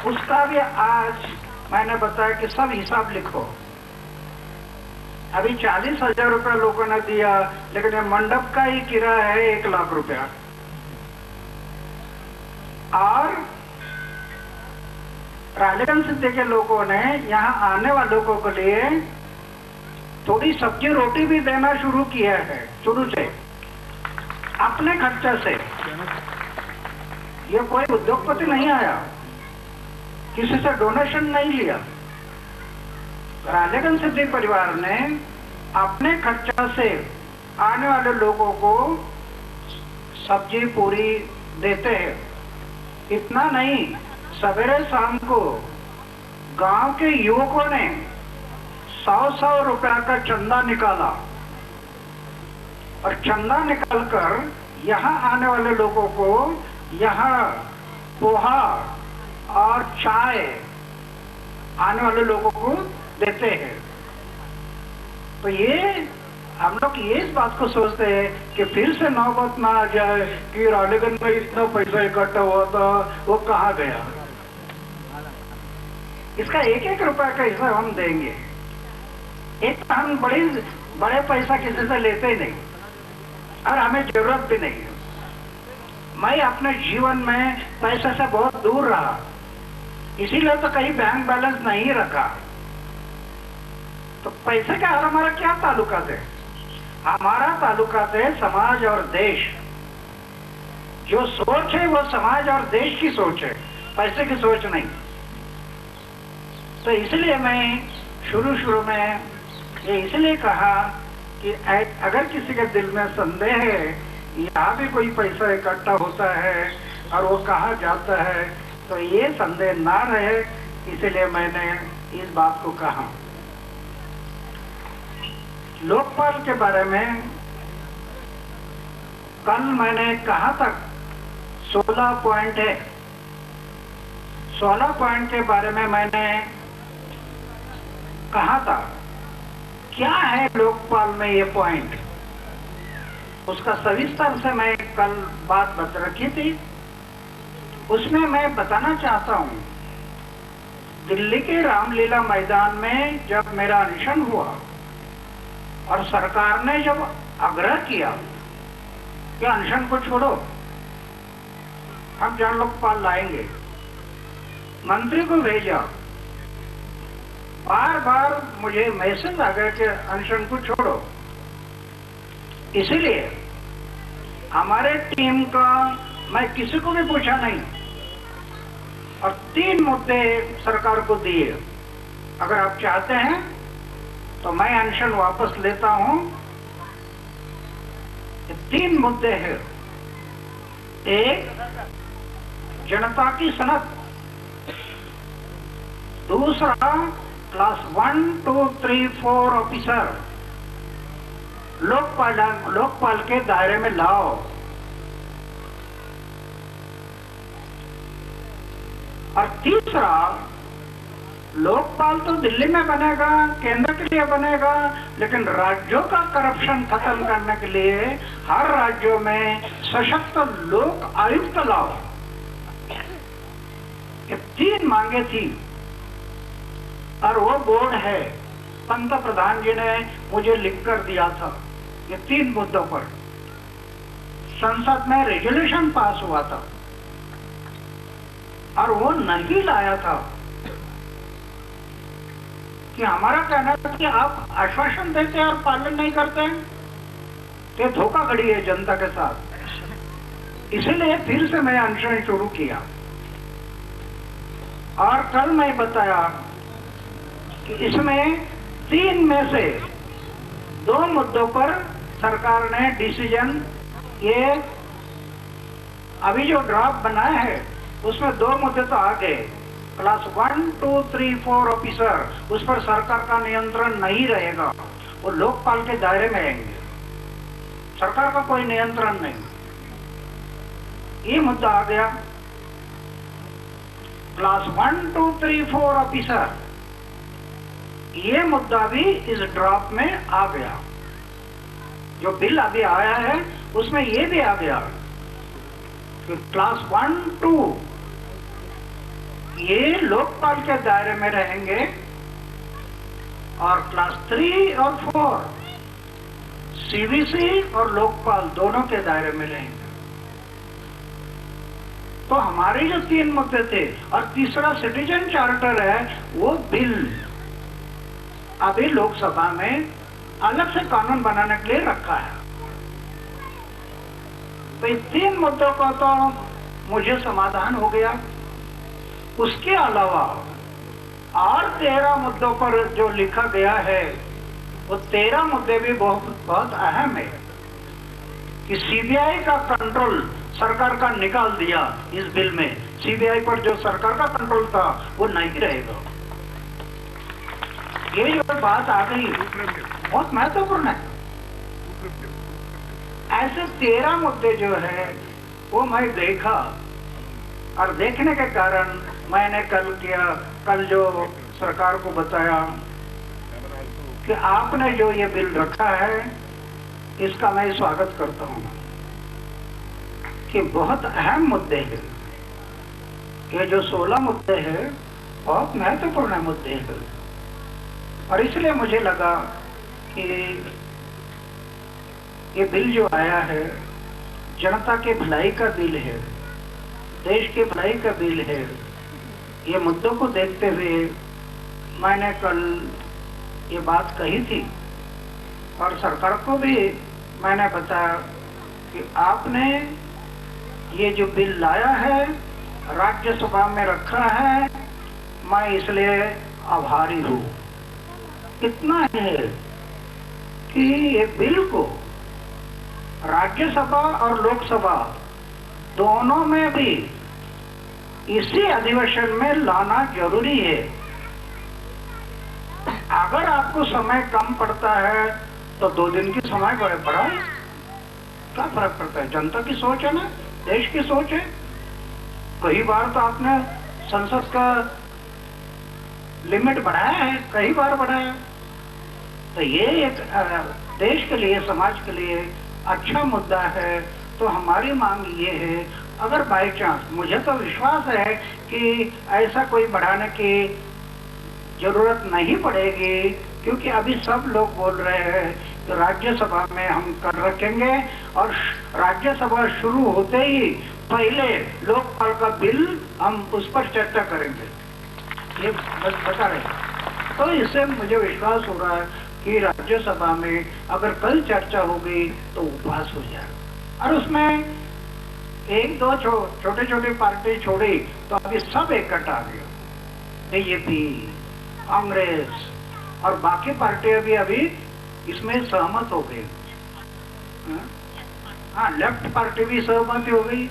उसका भी आज मैंने बताया कि सब हिसाब लिखो। अभी 40,000 रुपया लोगों ने दिया, लेकिन ये मंडप का ही किराया है 1 लाख रुपया। और राजगंज सिद्धि के लोगों ने यहाँ आने वालों को लिए थोड़ी सब्जी रोटी भी देना शुरू किया है, शुरू से अपने खर्चा से। ये कोई उद्योगपति नहीं आया, किसी से डोनेशन नहीं लिया। राजगंज सिद्धि परिवार ने अपने खर्चा से आने वाले लोगों को सब्जी पूरी देते हैं। इतना नहीं, सवेरे शाम को गांव के युवकों ने 100-100 रुपया का चंदा निकाला और चंदा निकालकर यहाँ आने वाले लोगों को यहाँ पोहा और चाय आने वाले लोगों को देते हैं। तो ये हम लोग ये इस बात को सोचते हैं कि फिर से नौबत ना आ जाए कि राजगंज में इतना पैसा इकट्ठा हुआ था, वो कहाँ गया। इसका 1-1 रुपया का हिसाब हम देंगे। एक तो हम बड़े पैसा किसी से लेते ही नहीं और हमें जरूरत भी नहीं। मैं अपने जीवन में पैसे से बहुत दूर रहा, इसीलिए तो कहीं बैंक बैलेंस नहीं रखा। तो पैसे का हमारा क्या ताल्लुकात है? हमारा ताल्लुकात है समाज और देश। जो सोच है वो समाज और देश की सोच है, पैसे की सोच नहीं। तो इसलिए मैं शुरू में ये इसलिए कहा कि अगर किसी के दिल में संदेह है यहाँ भी कोई पैसा इकट्ठा होता है और वो कहाँ जाता है, तो ये संदेह ना रहे, इसलिए मैंने इस बात को कहा। लोकपाल के बारे में कल मैंने कहा तक 16 पॉइंट है। 16 पॉइंट के बारे में मैंने कहा था क्या है लोकपाल में ये पॉइंट, उसका सविस्तर से मैं कल बात बता रखी थी। उसमें मैं बताना चाहता हूं, दिल्ली के रामलीला मैदान में जब मेरा अनशन हुआ और सरकार ने जब आग्रह किया कि अनशन को छोड़ो, हम जन लोकपाल लाएंगे, मंत्री को भेजा, बार बार मुझे मैसेज आ गया कि अनशन को छोड़ो। इसीलिए हमारे टीम का मैं किसी को भी पूछा नहीं और 3 मुद्दे सरकार को दिए। अगर आप चाहते हैं तो मैं अनशन वापस लेता हूं। ये 3 मुद्दे हैं। एक, जनता की सनक। दूसरा, क्लास 1, 2, 3, 4 ऑफिसर लोकपाल के दायरे में लाओ। और तीसरा, लोकपाल तो दिल्ली में बनेगा, केंद्र के लिए बनेगा, लेकिन राज्यों का करप्शन खत्म करने के लिए हर राज्यों में सशक्त लोक आयुक्त लाओ। ये 3 मांगे थी और वो बोर्ड है, पंत प्रधान जी ने मुझे लिखकर दिया था। ये 3 मुद्दों पर संसद में रेजोल्यूशन पास हुआ था और वो नहीं लाया था कि हमारा कहना था कि आप आश्वासन देते हैं और पालन नहीं करते हैं, ये धोखाधड़ी है जनता के साथ। इसीलिए फिर से मैं अनशन शुरू किया और कल मैं बताया कि इसमें 3 में से 2 मुद्दों पर सरकार ने डिसीजन, ये अभी जो ड्राफ्ट बनाया है उसमें 2 मुद्दे तो आ गए। क्लास 1, 2, 3, 4 ऑफिसर, उस पर सरकार का नियंत्रण नहीं रहेगा, वो लोकपाल के दायरे में आएंगे, सरकार का कोई नियंत्रण नहीं। ये मुद्दा आ गया। क्लास 1, 2, 3, 4 ऑफिसर, ये मुद्दा भी इस ड्राफ्ट में आ गया। जो बिल अभी आया है उसमें ये भी आ गया कि क्लास 1, 2 ये लोकपाल के दायरे में रहेंगे और क्लास 3 और 4 सीबीसी और लोकपाल दोनों के दायरे में रहेंगे। तो हमारे जो 3 मुद्दे थे और तीसरा सिटीजन चार्टर है, वो बिल अभी लोकसभा में अलग से कानून बनाने के लिए रखा है। तो इन 3 मुद्दों का तो मुझे समाधान हो गया। उसके अलावा और 13 मुद्दों पर जो लिखा गया है, वो 13 मुद्दे भी बहुत अहम है कि सीबीआई का कंट्रोल सरकार का निकाल दिया इस बिल में। सीबीआई पर जो सरकार का कंट्रोल था वो नहीं रहेगा। ये जो बात आ गई बहुत महत्वपूर्ण है। ऐसे 13 मुद्दे जो है वो मैं देखा, और देखने के कारण मैंने कल जो सरकार को बताया कि आपने जो ये बिल रखा है इसका मैं स्वागत करता हूं कि बहुत अहम मुद्दे हैं। ये जो 16 मुद्दे हैं बहुत महत्वपूर्ण मुद्दे हैं, और इसलिए मुझे लगा कि ये बिल जो आया है जनता के भलाई का बिल है, देश के भलाई का बिल है। ये मुद्दों को देखते हुए मैंने कल ये बात कही थी और सरकार को भी मैंने बताया कि आपने ये जो बिल लाया है राज्यसभा में रखा है, मैं इसलिए आभारी हूँ। इतना है कि ये बिल को राज्यसभा और लोकसभा दोनों में भी इसी अधिवेशन में लाना जरूरी है। अगर आपको समय कम पड़ता है तो 2 दिन की समय बढ़ाओ, क्या फर्क पड़ता है? जनता की सोच है ना, देश की सोच है। कई बार तो आपने संसद का लिमिट बढ़ाया है, कई बार बढ़ाया। तो ये एक देश के लिए, समाज के लिए अच्छा मुद्दा है। तो हमारी मांग ये है, अगर बाई चांस, मुझे तो विश्वास है कि ऐसा कोई बढ़ाने की जरूरत नहीं पड़ेगी, क्योंकि अभी सब लोग बोल रहे हैं कि राज्यसभा में हम कर रखेंगे और राज्यसभा शुरू होते ही पहले लोकपाल का बिल हम उस पर चर्चा करेंगे, ये बस बता रहे। तो इससे मुझे विश्वास हो रहा है कि राज्यसभा में अगर कल चर्चा होगी तो उपवास हो जाएगा। और उसमें 1-2 छोटे छोटे पार्टी छोड़ी तो अभी सब इकट्ठा आ गया। बीजेपी, कांग्रेस और बाकी पार्टियां भी अभी इसमें सहमत हो गई। हाँ, लेफ्ट पार्टी भी सहमति हो गई।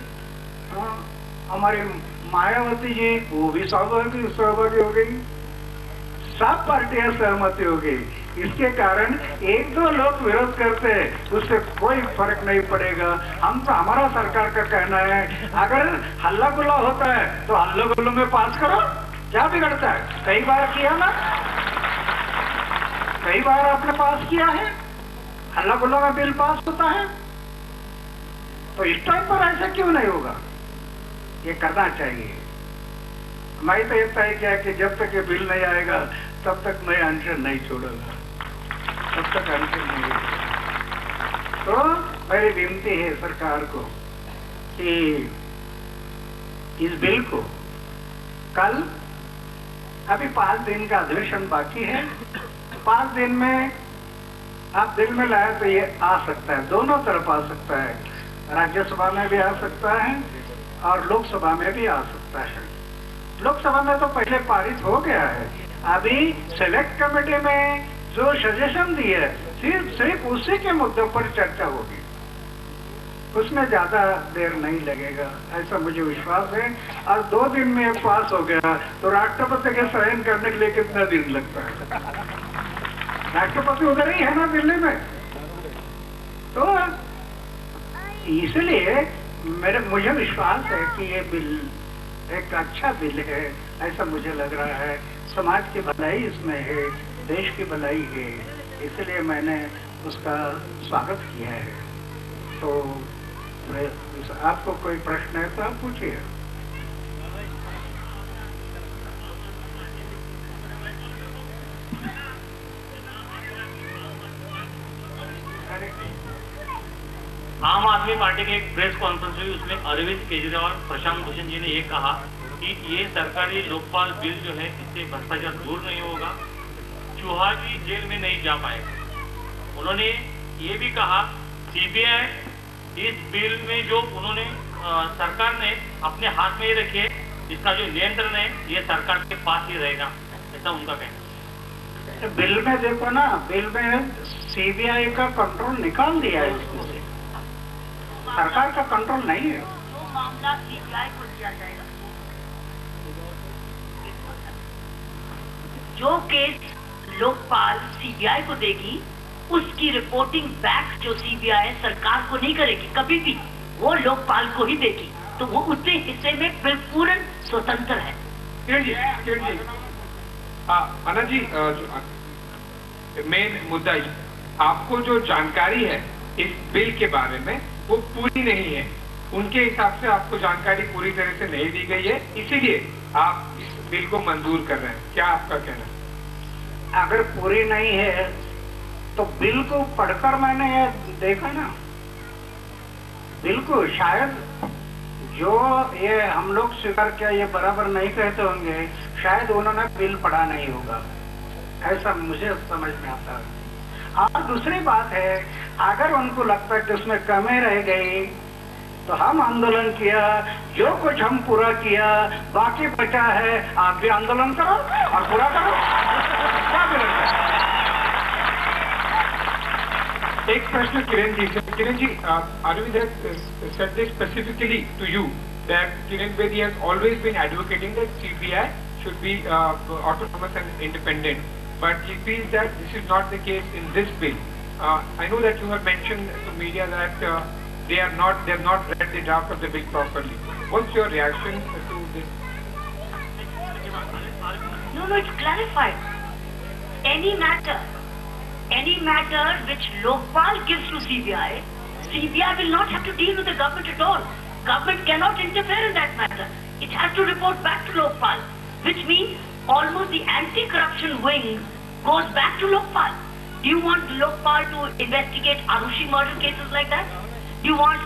हाँ, हमारे मायावती जी वो भी सहमति हो गई। सब पार्टियां सहमति हो गई। इसके कारण 1-2 लोग विरोध करते हैं, उससे कोई फर्क नहीं पड़ेगा। हम तो, हमारा सरकार का कहना है, अगर हल्ला गुल्ला होता है तो हल्ला गुल्ला में पास करो, क्या बिगड़ता है? कई बार किया ना, कई बार आपने पास किया है, हल्ला गुल्ला में बिल पास होता है। तो इस टाइम पर ऐसा क्यों नहीं होगा? ये करना चाहिए। मैं तो ये तय किया कि जब तक ये बिल नहीं आएगा तब तक मैं अनशन नहीं छोड़ूंगा, तब तक अनशन नहीं होगा। तो मेरी विनती है सरकार को कि इस बिल को कल, अभी 5 दिन का अधिवेशन बाकी है, 5 दिन में आप बिल में लाए तो ये आ सकता है, दोनों तरफ आ सकता है, राज्यसभा में भी आ सकता है और लोकसभा में भी आ सकता है। लोकसभा में तो पहले पारित हो गया है। अभी सेलेक्ट कमेटी में जो सजेशन दिए सिर्फ उसी के मुद्दों पर चर्चा होगी, उसमें ज्यादा देर नहीं लगेगा, ऐसा मुझे विश्वास है। और 2 दिन में पास हो गया तो राष्ट्रपति के साइन करने के लिए कितना दिन लगता है? राष्ट्रपति उधर ही है ना, दिल्ली में। तो इसलिए मुझे विश्वास है कि ये बिल एक अच्छा बिल है, ऐसा मुझे लग रहा है। समाज की भलाई इसमें है, देश की भलाई है, इसलिए मैंने उसका स्वागत किया है। तो आपको कोई प्रश्न है तो आप पूछिए। आदमी पार्टी की एक प्रेस कॉन्फ्रेंस हुई, उसमें अरविंद केजरीवाल, प्रशांत भूषण जी ने ये कहा कि ये सरकारी लोकपाल बिल जो है इससे भ्रष्टाचार दूर नहीं होगा, चूहा भी जेल में नहीं जा पाएगा। उन्होंने ये भी कहा सीबीआई इस बिल में जो उन्होंने सरकार ने अपने हाथ में ही रखे, इसका जो नियंत्रण है ये सरकार के पास ही रहेगा, ऐसा उनका कहना। बिल में देखो ना, बिल में सीबीआई का कंट्रोल निकाल दिया है इसमें से, सरकार का कंट्रोल नहीं है। जो मामला सीबीआई को दिया जाएगा, जो केस लोकपाल सीबीआई को देगी उसकी रिपोर्टिंग बैक जो सीबीआई सरकार को नहीं करेगी कभी भी, वो लोकपाल को ही देगी, तो वो उतने हिस्से में पूर्ण स्वतंत्र है। आनंद जी, मेन मुद्दा आपको जो जानकारी है इस बिल के बारे में वो पूरी नहीं है, उनके हिसाब से आपको जानकारी पूरी तरह से नहीं दी गई है, इसीलिए आप इस बिल को मंजूर कर रहे हैं, क्या आपका कहना है? अगर पूरी नहीं है तो बिल को पढ़कर मैंने देखा ना, बिल को शायद जो ये हम लोग स्वीकार किया ये बराबर नहीं कहते होंगे, शायद उन्होंने बिल पढ़ा नहीं होगा, ऐसा मुझे समझ में आता है। और दूसरी बात है, अगर उनको लगता है कि उसमें कमी रह गई तो हम आंदोलन किया, जो कुछ हम पूरा किया, बाकी बचा है, आप भी आंदोलन करो और पूरा करो। क्या बिगड़ता है? एक प्रश्न किरण जी से। Kiran ji, Arvind has said this specifically to you that Kiran Bedi has always been advocating that CBI should be autonomous and independent, but he feels that this is not the case in this bill. I know that you have mentioned to media that they have not read the draft of the bill properly. What's your reaction to this? No, it's clarified. Any matter which Lokpal gives to CBI, CBI will not have to deal with the government at all. Government cannot interfere in that matter. It has to report back to Lokpal, which means almost the anti-corruption wing goes back to Lokpal. Do you want Lokpal to investigate Arushi murder cases like that? Do you want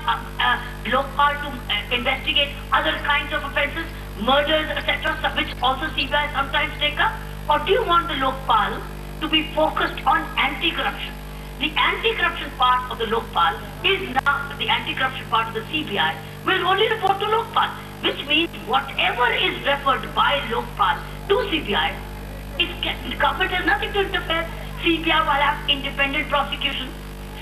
Lokpal to investigate other kinds of offences, murders, etc., which also CBI sometimes take up? Or do you want the Lokpal to be focused on anti-corruption? The anti-corruption part of the Lokpal is now, the anti-corruption part of the CBI will only report to Lokpal, which means whatever is referred by Lokpal to CBI, the government has nothing to interfere. CBI will have independent prosecution,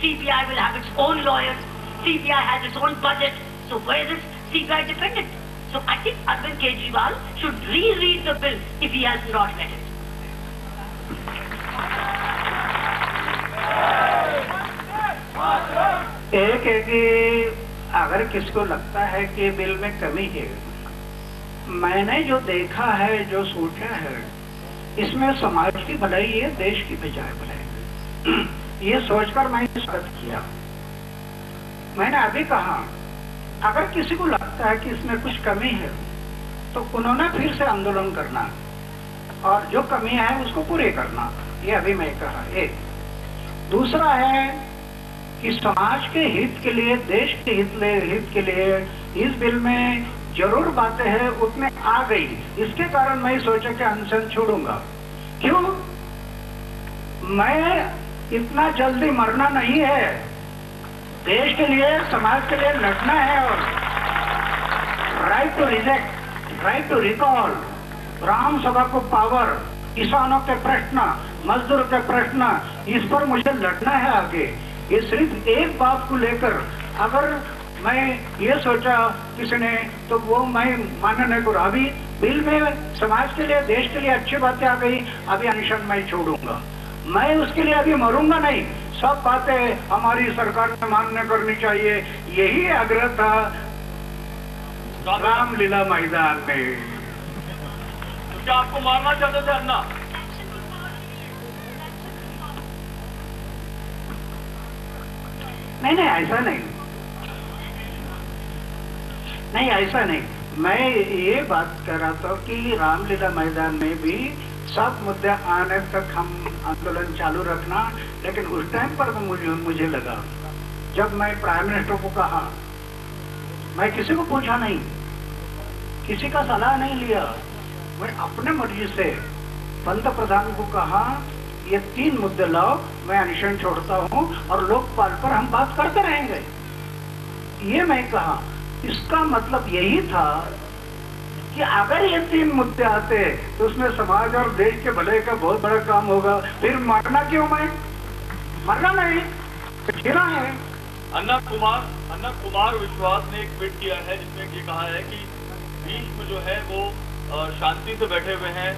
CBI will have its own lawyers, CBI has its own budget, so where is CBI dependent? So I think Arvind Kejriwal should reread the bill if he has not read it. एक है कि अगर किसको लगता है कि bill में कमी है, मैंने जो देखा है, जो सोचा है, इसमें समाज की भलाई है, देश की बजाय भलाई, ये सोचकर मैंने स्वागत किया। मैंने अभी कहा अगर किसी को लगता है कि इसमें कुछ कमी है तो उन्होंने फिर से आंदोलन करना और जो कमी है उसको पूरे करना, ये अभी मैं कहा। एक दूसरा है कि समाज के हित के लिए, देश के हित के लिए इस बिल में जरूर बातें हैं, उतने आ गई, इसके कारण मैं सोचा कि अनशन छोड़ूंगा। क्यों? मैं इतना जल्दी मरना नहीं है, देश के लिए, समाज के लिए लड़ना है। और right to reject, right to recall, gram sabha को पावर, किसानों के प्रश्न, मजदूर के प्रश्न, इस पर मुझे लड़ना है आगे। ये सिर्फ एक बात को लेकर अगर मैं ये सोचा किसी ने तो वो मैं मानने को, अभी बिल में समाज के लिए, देश के लिए अच्छी बातें आ गई, अभी अनशन मैं छोड़ूंगा। मैं उसके लिए अभी मरूंगा नहीं, सब बातें हमारी सरकार में मान्य करनी चाहिए, यही आग्रह था रामलीला मैदान में। तो क्या आपको मारना चाहते थे अन्ना? नहीं, ऐसा नहीं, ऐसा नहीं। मैं ये बात कर रहा था कि रामलीला मैदान में भी सब मुद्दे आने तक हम आंदोलन चालू रखना, लेकिन उस टाइम पर मुझे लगा जब मैं प्राइम मिनिस्टर को कहा, मैं किसी को पूछा नहीं, किसी का सलाह नहीं लिया, मैं अपने मर्जी से पंत प्रधान को कहा ये 3 मुद्दे लाओ, मैं अनशन छोड़ता हूं और लोकपाल पर हम बात करते रहेंगे। ये मैं कहा, इसका मतलब यही था कि अगर ये 3 मुद्दे आते तो उसमें समाज और देश के भले का बहुत बड़ा काम होगा। फिर मरना क्यों? मैं मरना नहीं, जीना है। अन्ना कुमार विश्वास ने एक ट्वीट किया है जिसमें ये कहा है कि भीष्म जो है वो शांति से बैठे हुए हैं,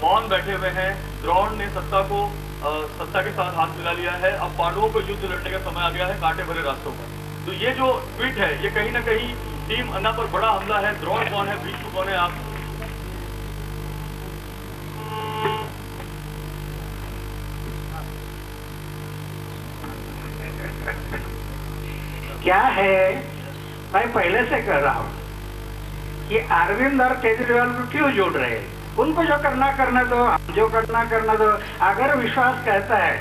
मौन बैठे हुए हैं। द्रोण ने सत्ता के साथ हाथ मिला लिया है। अब पांडवों को युद्ध लड़ने का समय आ गया है कांटे भरे रास्तों पर। तो ये जो ट्वीट है ये कहीं ना कहीं टीम अन्ना पर बड़ा हमला है। द्रोण कौन है, भीष्म कौन है? आप क्या है, मैं पहले से कह रहा हूं कि अरविंद और केजरीवाल को क्यों जोड़ रहे हैं? उनको जो करना दो, हम जो करना दो। अगर विश्वास कहता है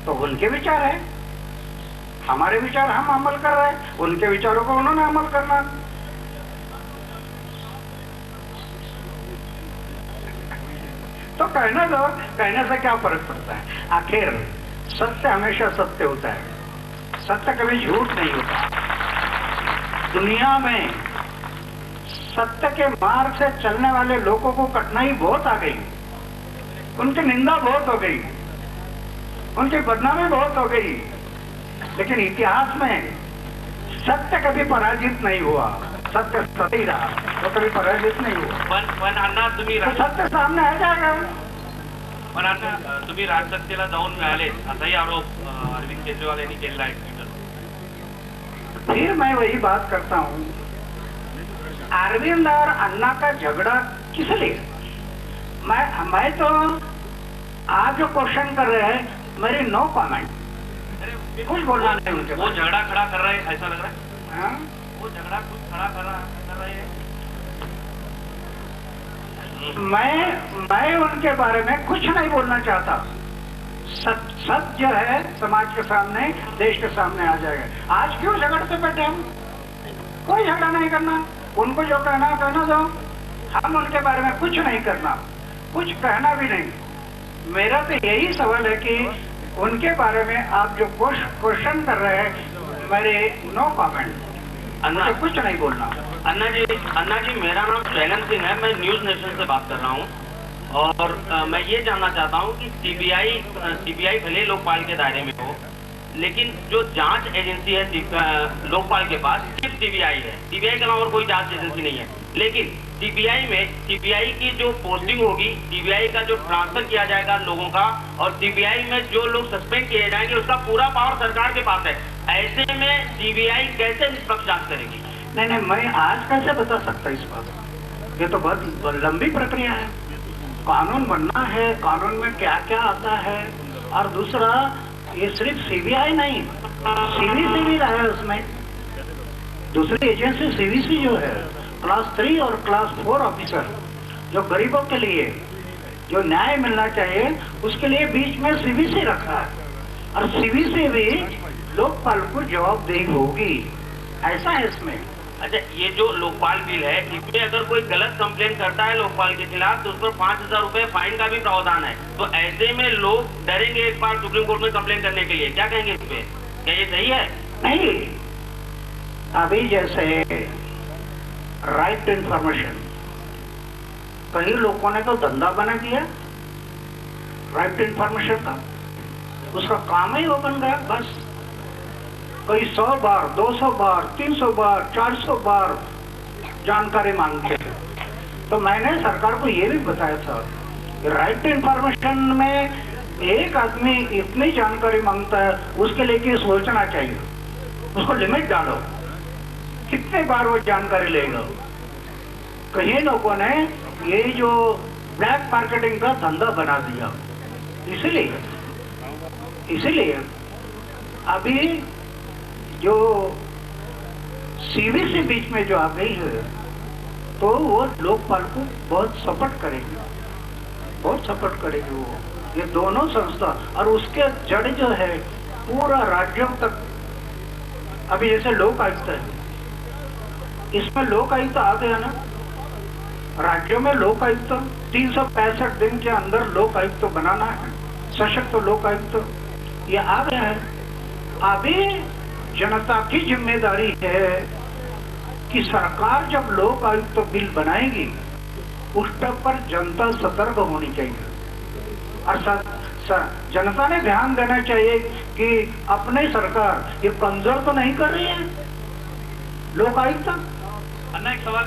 तो उनके विचार है, हमारे विचार हम अमल कर रहे हैं, उनके विचारों को उन्होंने अमल करना। तो कहने दो, कहने से क्या फर्क पड़ता है? आखिर सत्य हमेशा सत्य होता है, सत्य कभी झूठ नहीं होता। दुनिया में सत्य के मार्ग से चलने वाले लोगों को कठिनाई बहुत आ गई, उनकी निंदा बहुत हो गई, उनकी बदनामी बहुत हो गई, लेकिन इतिहास में सत्य कभी पराजित नहीं हुआ। सत्य सत्य ही रहा, वो कभी पराजित नहीं हुआ। तो सत्य सामने आ जाएगा। पण अण्णा, तुम्ही राजसत्तेला जाऊन मिळाले असाही आरोप अरविंद केजरीवाल यांनी केलेला आहे ट्विटर। फिर मैं वही बात करता हूं, अरविंद और अन्ना का झगड़ा किस लिए? मैं तो आप जो क्वेश्चन कर रहे हैं, मेरी नो कमेंट, कुछ बोलना नहीं उनके। वो झगड़ा खड़ा कर रहे हैं ऐसा लग रहा है? हाँ? वो झगड़ा कुछ खड़ा कर रहे हैं। मैं उनके बारे में कुछ नहीं बोलना चाहता। सच जो है समाज के सामने, देश के सामने आ जाएगा। आज क्यों झगड़ते बैठे हम? कोई झगड़ा नहीं करना, उनको जो कहना दो, हम उनके बारे में कुछ नहीं करना, कुछ कहना भी नहीं। मेरा तो यही सवाल है कि उनके बारे में आप जो क्वेश्चन कर रहे हैं, मेरे नो कमेंट, अन्ना कुछ नहीं बोलना। अन्ना जी मेरा नाम शैलन सिंह है, मैं न्यूज नेशन से बात कर रहा हूं और मैं ये जानना चाहता हूं कि सीबीआई भले लोकपाल के दायरे में हो, लेकिन जो जांच एजेंसी है लोकपाल के पास सिर्फ सीबीआई है। सीबीआई के अलावा और कोई जांच एजेंसी नहीं है। लेकिन सीबीआई की जो पोस्टिंग होगी, सीबीआई का जो ट्रांसफर किया जाएगा लोगों का, और सीबीआई में जो लोग सस्पेंड किए जाएंगे उसका पूरा पावर सरकार के पास है। ऐसे में सीबीआई कैसे निष्पक्ष जांच करेगी? नहीं, मैं आज कैसे बता सकता इस बात? ये तो बहुत लंबी प्रक्रिया है। कानून बनना है, कानून में क्या क्या आता है, और दूसरा ये सिर्फ सीबीआई नहीं, सीवीसी भी रहा है उसमें। दूसरी एजेंसी सीवीसी जो है, क्लास 3 और क्लास 4 ऑफिसर, जो गरीबों के लिए जो न्याय मिलना चाहिए उसके लिए बीच में सीवीसी रखा है, और सीवीसी भी लोकपाल को जवाबदेही होगी, ऐसा है इसमें। अच्छा, ये जो लोकपाल बिल है, इसमें अगर कोई गलत कंप्लेन करता है लोकपाल के खिलाफ तो उस पर 5,000 रुपए फाइन का भी प्रावधान है। तो ऐसे में लोग डरेंगे एक बार सुप्रीम कोर्ट में कंप्लेन करने के लिए, क्या कहेंगे इस पे? क्या ये सही है? नहीं, अभी जैसे राइट टू इंफॉर्मेशन, कई लोगों ने तो धंधा बना दिया राइट टू इंफॉर्मेशन का, उसका काम ही वो बन गया। बस कई 100 बार, 200 बार, 300 बार, 400 बार जानकारी मांगते हैं। तो मैंने सरकार को ये भी बताया था कि राइट टू इंफॉर्मेशन में एक आदमी इतनी जानकारी मांगता है, उसके लिए कि सोचना चाहिए, उसको लिमिट डालो, कितने बार वो जानकारी लेगा। कई लोगों ने ये जो ब्लैक मार्केटिंग का धंधा बना दिया, इसीलिए अभी जो सीवीसी बीच में जो आ गई है, तो वो लोकपाल को बहुत सपोर्ट करेगी, बहुत सपोर्ट करेगी वो, ये दोनों संस्था। और उसके जड़ जो है पूरा राज्यों तक अभी जैसे लोक आयुक्त है, इसमें लोक आयुक्त आ गया ना, राज्यों में लोक आयुक्त 365 दिन के अंदर लोक आयुक्त बनाना है, सशक्त लोक आयुक्त, ये आ गया है। अभी जनता की जिम्मेदारी है कि सरकार जब लोक आयुक्त बिल बनाएगी उस पर जनता सतर्क होनी चाहिए और जनता ने ध्यान देना चाहिए कि अपने सरकार ये कमजोर तो नहीं कर रही है लोक आयुक्त। अन्ना एक सवाल,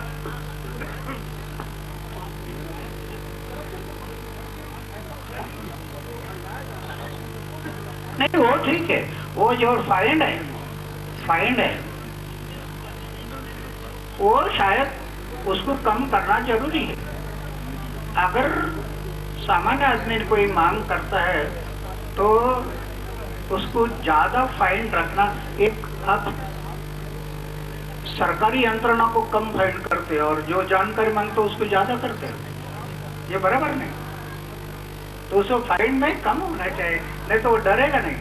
नहीं वो ठीक है, वो जो फाइंड है वो शायद उसको कम करना जरूरी है। अगर सामान्य आदमी कोई मांग करता है तो उसको ज्यादा फाइन रखना, एक अब सरकारी यंत्रणा को कम फाइन करते हैं और जो जानकारी मांगते उसको ज्यादा करते हैं, ये बराबर नहीं। तो उसको फाइन में कम होना चाहिए, नहीं तो वो डरेगा नहीं।